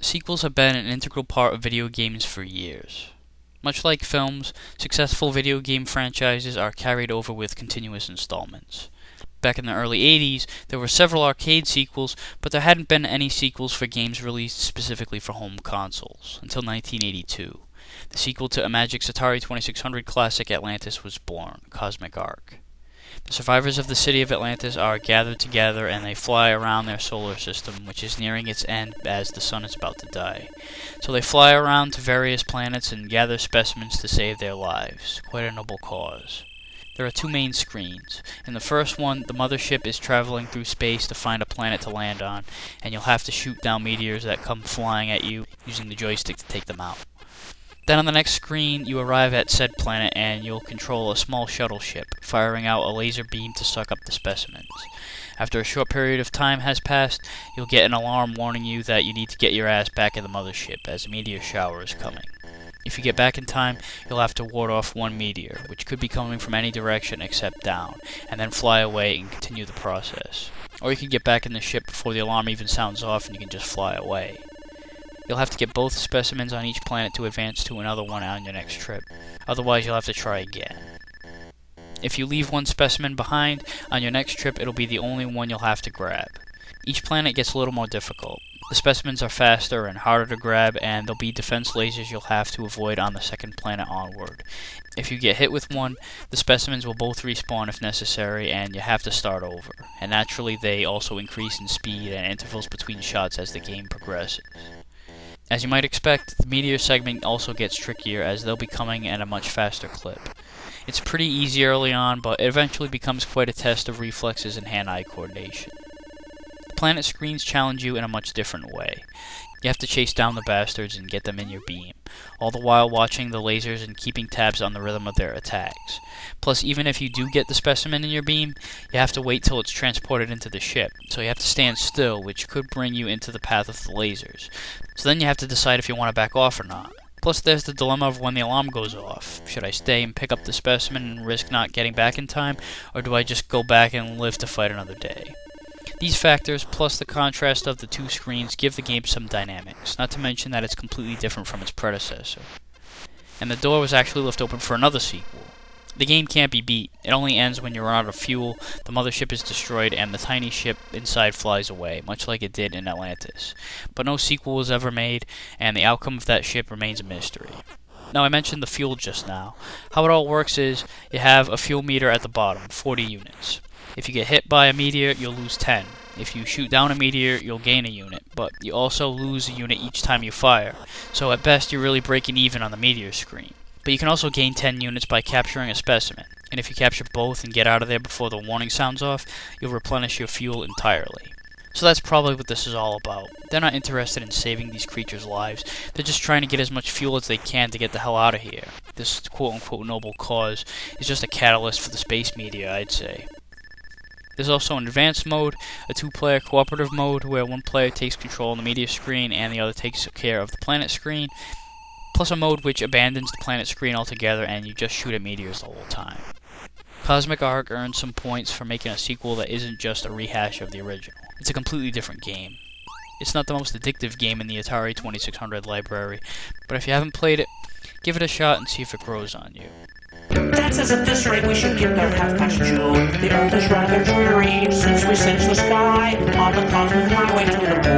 Sequels have been an integral part of video games for years. Much like films, successful video game franchises are carried over with continuous installments. Back in the early 80s, there were several arcade sequels, but there hadn't been any sequels for games released specifically for home consoles, until 1982. The sequel to Imagic's Atari 2600 classic Atlantis was born, Cosmic Arc. The survivors of the city of Atlantis are gathered together and they fly around their solar system, which is nearing its end as the sun is about to die. So they fly around to various planets and gather specimens to save their lives. Quite a noble cause. There are two main screens. In the first one, the mothership is traveling through space to find a planet to land on, and you'll have to shoot down meteors that come flying at you using the joystick to take them out. Then on the next screen, you arrive at said planet and you'll control a small shuttle ship, firing out a laser beam to suck up the specimens. After a short period of time has passed, you'll get an alarm warning you that you need to get your ass back in the mothership as a meteor shower is coming. If you get back in time, you'll have to ward off one meteor, which could be coming from any direction except down, and then fly away and continue the process. Or you can get back in the ship before the alarm even sounds off and you can just fly away. You'll have to get both specimens on each planet to advance to another one on your next trip. Otherwise, you'll have to try again. If you leave one specimen behind, on your next trip it'll be the only one you'll have to grab. Each planet gets a little more difficult. The specimens are faster and harder to grab, and there'll be defense lasers you'll have to avoid on the second planet onward. If you get hit with one, the specimens will both respawn if necessary, and you have to start over. And naturally, they also increase in speed and intervals between shots as the game progresses. As you might expect, the meteor segment also gets trickier as they'll be coming at a much faster clip. It's pretty easy early on, but it eventually becomes quite a test of reflexes and hand-eye coordination. The planet screens challenge you in a much different way. You have to chase down the bastards and get them in your beam, all the while watching the lasers and keeping tabs on the rhythm of their attacks. Plus, even if you do get the specimen in your beam, you have to wait till it's transported into the ship, so you have to stand still, which could bring you into the path of the lasers. So then you have to decide if you want to back off or not. Plus, there's the dilemma of when the alarm goes off. Should I stay and pick up the specimen and risk not getting back in time, or do I just go back and live to fight another day? These factors, plus the contrast of the two screens, give the game some dynamics, not to mention that it's completely different from its predecessor. And the door was actually left open for another sequel. The game can't be beat. It only ends when you're out of fuel, the mothership is destroyed, and the tiny ship inside flies away, much like it did in Atlantis. But no sequel was ever made, and the outcome of that ship remains a mystery. Now, I mentioned the fuel just now. How it all works is, you have a fuel meter at the bottom, 40 units. If you get hit by a meteor, you'll lose 10. If you shoot down a meteor, you'll gain a unit, but you also lose a unit each time you fire, so at best you're really breaking even on the meteor screen. But you can also gain 10 units by capturing a specimen, and if you capture both and get out of there before the warning sounds off, you'll replenish your fuel entirely. So that's probably what this is all about. They're not interested in saving these creatures' lives, they're just trying to get as much fuel as they can to get the hell out of here. This quote-unquote noble cause is just a catalyst for the space media, I'd say. There's also an advanced mode, a two-player cooperative mode where one player takes control of the meteor screen and the other takes care of the planet screen, plus a mode which abandons the planet screen altogether and you just shoot at meteors the whole time. Cosmic Arc earned some points for making a sequel that isn't just a rehash of the original. It's a completely different game. It's not the most addictive game in the Atari 2600 library, but if you haven't played it, give it a shot and see if it grows on you. Dad says at this rate we should get there half past June. The earth is rather dreary since we singe the sky on the cosmic highway to the